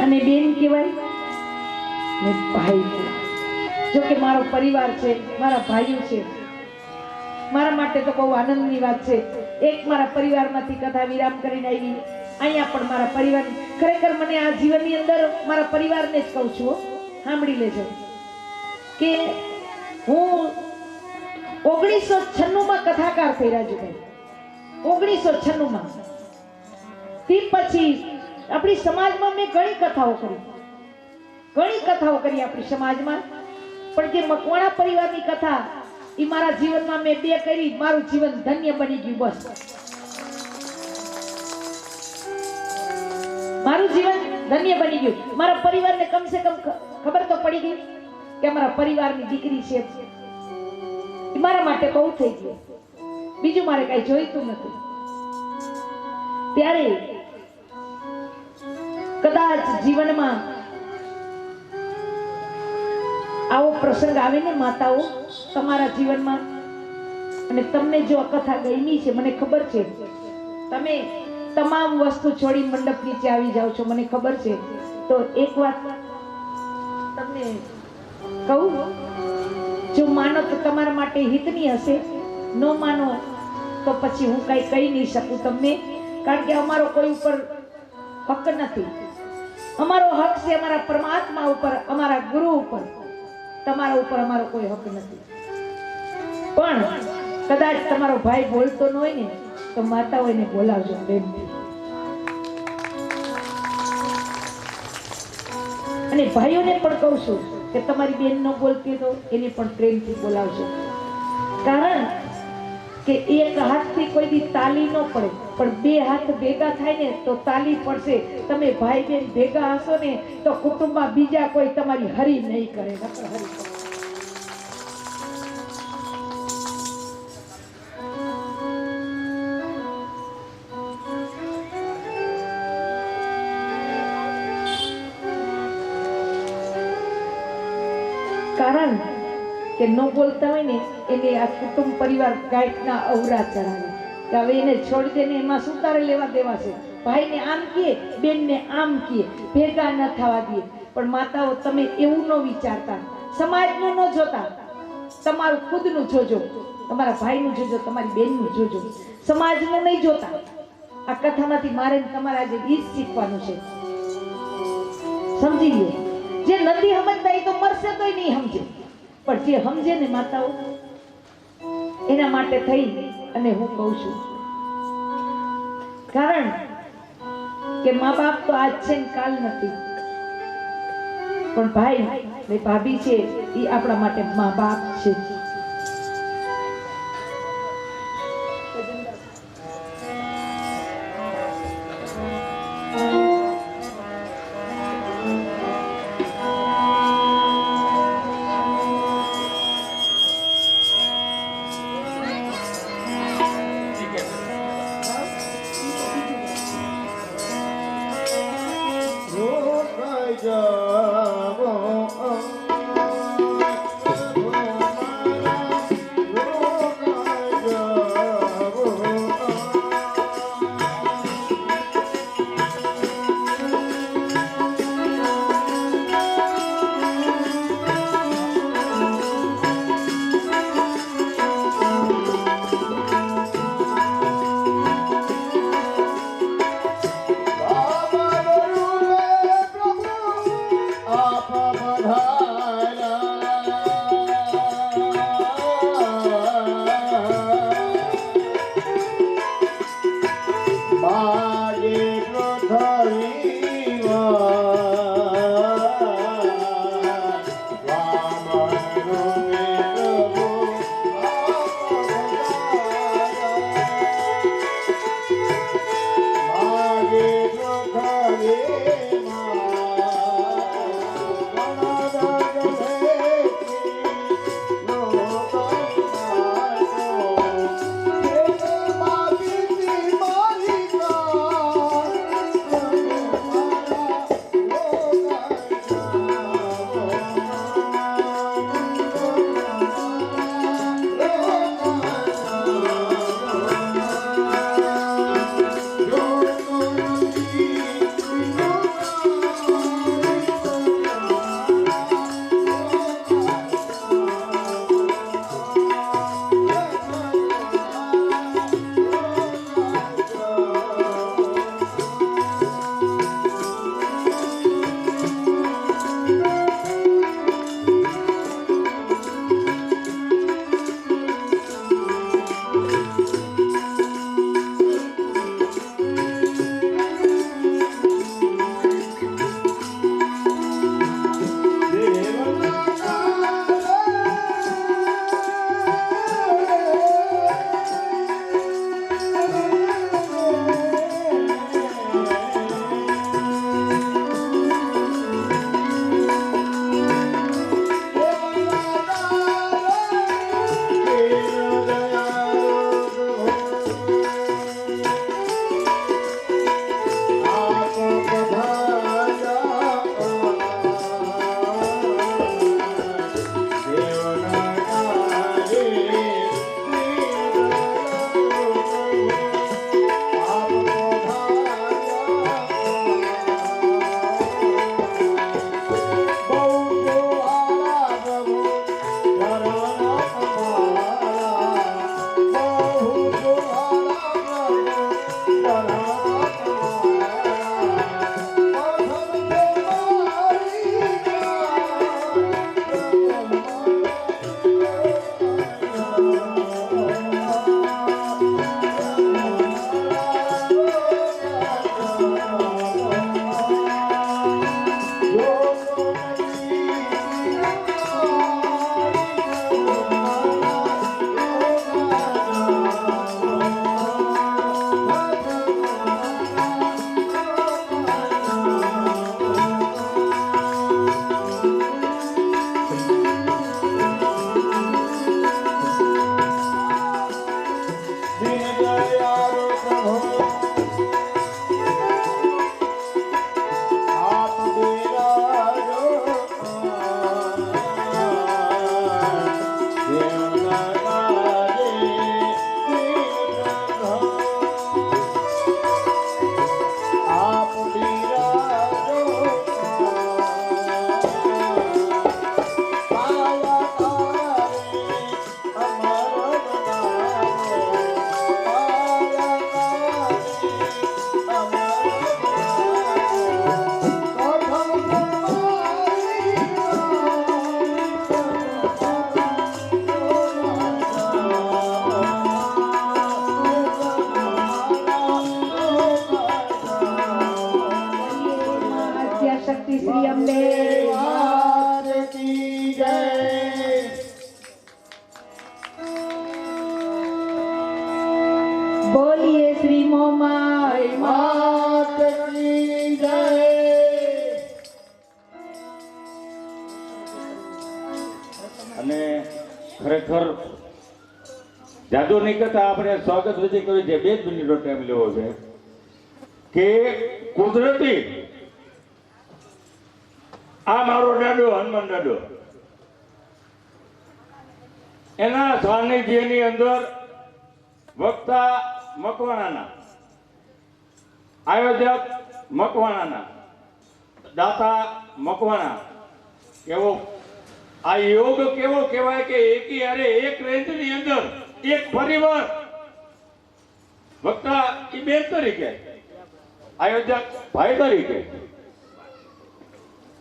અને બેન કહેવાય ને ભાઈ કહેવાય. જો કે મારો પરિવાર છે, મારા ભાઈઓ છે, મારા માટે તો બહુ આનંદની વાત છે. એક મારા પરિવારમાંથી કથા વિરામ કરીને આવી, અહીંયા પણ મારા પરિવાર. ખરેખર મને આ જીવનની અંદર મારા પરિવારને જ કહું છું, સાંભળી લેજો કે હું 1996 કથાકાર થઈ રાજુભાઈ. 1996 તે પછી આપણી સમાજમાં મેં ઘણી કથાઓ કરી આપણી સમાજમાં. પણ જે મકવાણા પરિવારની કથા એ મારા જીવનમાં મેં 2 કરી, મારું જીવન ધન્ય બની ગયું. બસ મારું જીવન ધન્ય બની ગયું. મારા પરિવારને કમસે કમ ખબર તો પડી ગઈ કે મારા પરિવારની દીકરી છે. એ મારા માટે બહુ થઈ ગયું. બીજું મારે કઈ જોઈતું નથી. ત્યારે કદાચ જીવનમાં આવો પ્રસંગ આવે ને માતાઓ તમારા જીવનમાં, અને તમને જો આ કથા ગમી છે, મને ખબર છે તમે તમામ વસ્તુ છોડી મંડપ નીચે આવી જાઓ છો, મને ખબર છે. તો એક વાત તમને કહું, જો માનો તો તમારા માટે હિતની હશે, ન માનો તો પછી હું કઈ કહી નહીં શકું તમને, કારણ કે અમારો કોઈ ઉપર હક નથી. અમારો હક છે અમારા પરમાત્મા ઉપર, અમારા ગુરુ ઉપર. તમારા ઉપર અમારો કોઈ હક નથી. પણ કદાચ તમારો ભાઈ બોલતો ન હોય ને તો માતાઓ એને બોલાવજો પ્રેમથી. અને ભાઈઓને પણ કહું છું કે તમારી બેન ન બોલતી તો એને પણ પ્રેમથી બોલાવજો. કારણ કે એક હાથથી કોઈ દી તાલી ન પડે, પણ બે હાથ ભેગા થાય ને તો તાલી પડશે. તમે ભાઈ બેન ભેગા હશો ને તો કુટુંબમાં બીજા કોઈ તમારી હરી નહીં કરે, નકર હરી કરે. કારણ કે ન બોલતા હોય ને એને આ કુટુંબ પરિવાર ગાયકના અવરા ચડાવે કે હવે એને છોડી દે ને એમાં શું તારે લેવા દેવા છે. ભાઈને આમ કહે, બેનને આમ કહે, ભેગા ન થવા દે. પણ માતાઓ તમે એવું ન વિચારતા, સમાજનું ન જોતા, તમારું ખુદનું જોજો, તમારા ભાઈનું જોજો, તમારી બેનનું જોજો, સમાજનું નહીં જોતા. આ કથામાંથી મારે તમારે આજે ઈ જ શીખવાનું છે. સમજી લે, જે નથી સમજતા એ તો મરશે તોય નહીં સમજે, પણ જે સમજે ને માતાઓ એના માટે થઈ અને હું કહું છું. કારણ કે મા બાપ તો આજ છે ને કાલ નથી, પણ ભાઈ ને ભાભી છે એ આપણા માટે મા બાપ છે. રોકાઈ જાવો અંગ ભોમાં અંબે માત કી જય. બોલીએ શ્રી મોમાઈ માત કી જય. અને ખરેખર જાદુની કથા આપણે સ્વાગત વિધિ કરી છે. 2 મિનિટનો ટાઈમ લેવો છે કે કુદરતી આ મારો દાદો હનુમાન દાદો એના સાનિધ્યની અંદર વક્તા મકવાણાના, આયોજક મકવાણાના, દાતા મકવાણા એવો આ યોગ કેવો કહેવાય કે એકી હારે એક રેન્જની અંદર એક પરિવાર વક્તા એ બેન તરીકે, આયોજક ભાઈ તરીકે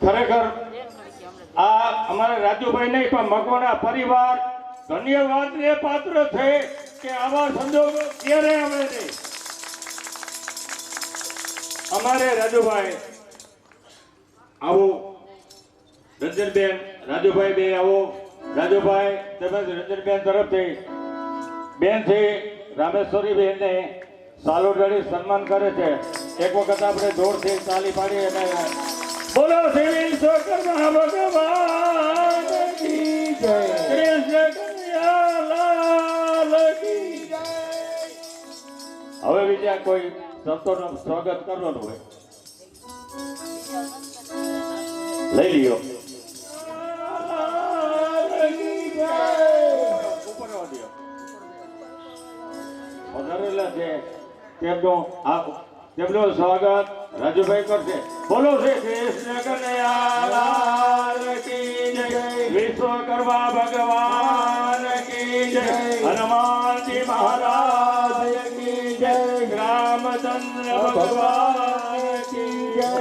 ખરેખર આ અમારા રાજુભાઈ નહીં પણ મકવાણા પરિવાર ધન્યવાદને પાત્ર છે કે આવા સંજોગો ક્યારે આવે નહીં. અમારે રાજુભાઈ આવો, રંજનબેન રાજુભાઈ બે આવો, રાજુભાઈ તેમજ રંજનબેન તરફથી બેન છે રામેશ્વરી બેનને સાલોડાડી સન્માન કરે છે. એક વખત આપણે જોરથી તાલી પાડી અને બોલો શ્રી વિશ્વકર્મા ભગવાન કી જય, કૃષ્ણ કનૈયાલાલ કી જય. હવે બીજા કોઈ સંતોનું સ્વાગત કરવાનું હોય લઈ લ્યો. વધારેલા છે તેમનું સ્વાગત રાજુભાઈ કરશે. બોલો શ્રી કૃષ્ણ કનૈયાલાલ કી જય, વિશ્વકર્મા ભગવાન કી જય, હનુમાનજી મહારાજ કી જય, રામચંદ્ર ભગવાન કી જય.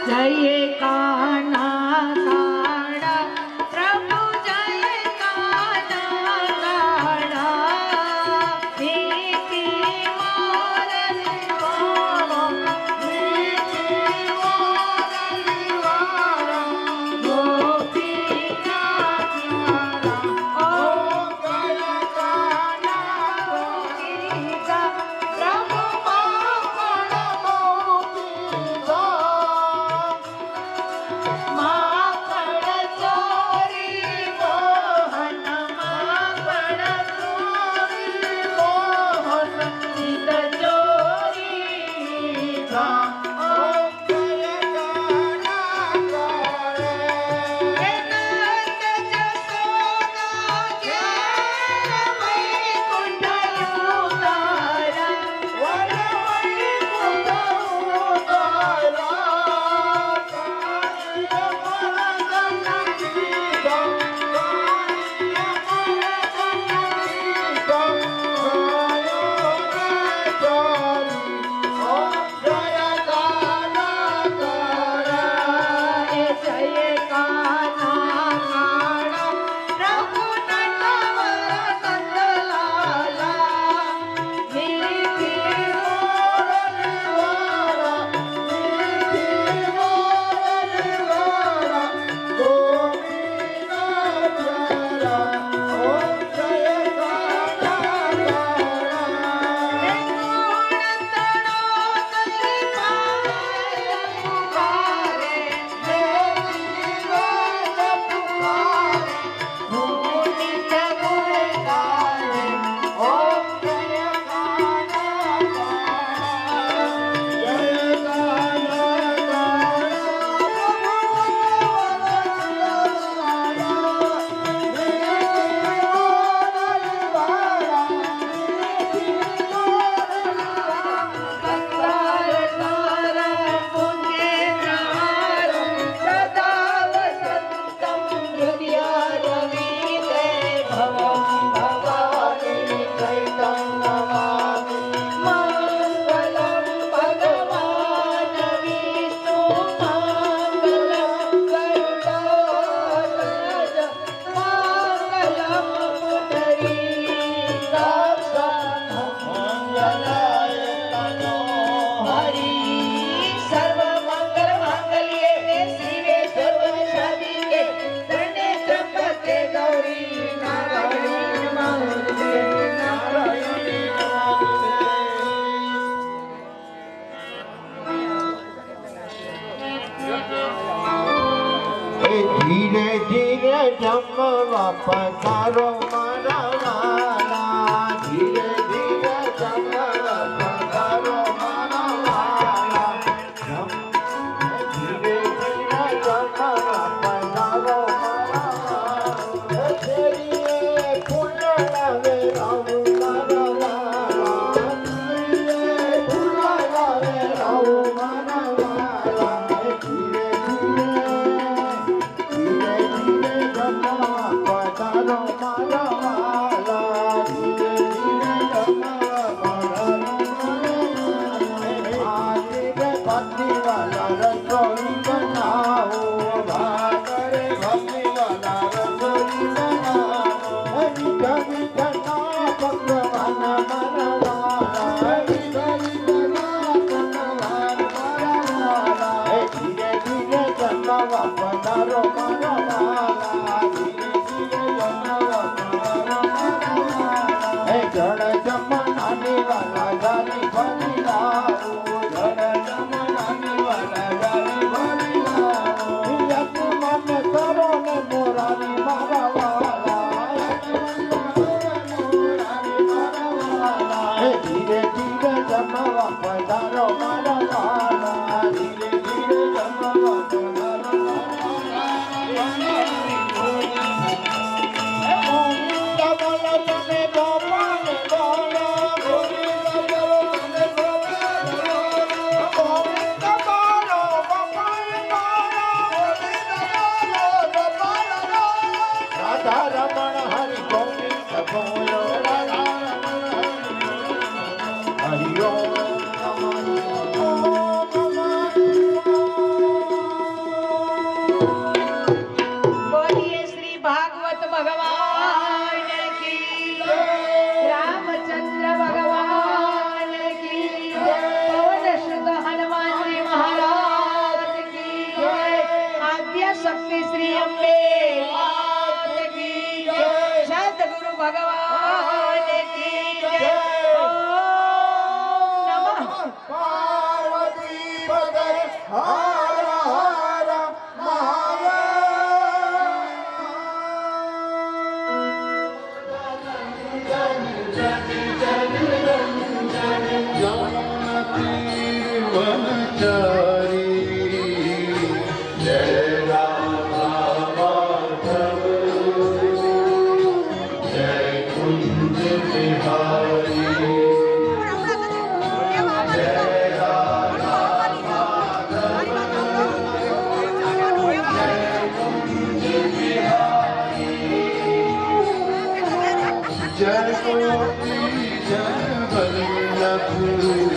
જય કાના કાળા પ્રભુ જય કાના કાળા મીઠી મોરલી વાળો મીઠી મોરલી વાળો ગોપીના પ્યારા ઓ જય કાના ગોપીકા પ્રભુ માખણ મોકીલા એ ધીરે ધીરે જમવા પધારો મારા વાલા ધીરે ધીરે જમવા પધારો મારા વાલા ધીરે ધીરે જમવા પધારો મારા વાલા શેરીએ ફૂલ લાવે રામ મારા વાલા શેરીએ ફૂલ લાવે રામ મારા વાલા ધીરે ધીરે જમવા પધારો મારા વાલા ધીરે ધીરે જમવા પધારો આજે ભક્તિ વાલા રસોઈ બનાવો ભાગરે ભક્તિ વાલા રસોઈ બનાવો મીઠા મીઠા ના પકવાન મારા વાલા મીઠા મીઠા ના પકવાન મારા વાલા ધીરે ધીરે જમવા પધારો મારા વાલા ધીરે ધીરે જમવા પધારો મારા વાલા જળ જમનાની વાલા જારી ભરી લાવો જળ જમનાની વાલા જારી ભરી લાવો યત મન કરો ને મોરારી મારા વાલા યત મન કરો ને મોરારી મારા વાલા ધીરે ધીરે જમવા પધારો મારા વાલા ધીરે ધીરે જમવા પધારો રાધા રમણ હરિ ગોવિંદ બોલો રાધા રમણ હરિ ઓમ બોલીએ શ્રી ભાગવત ભગવાન કી જય. રામચંદ્ર ભગવાન કી જય. પવન સુત હનુમાનજી મહારાજ કી જય. આદ્ય શક્તિ શ્રી અંબે માત કી જય. સદગુરુ ભગવાન કી જય. ઓમ નમઃ પાર્વતી પદે હર હર જય કોટી જય વલ્લભ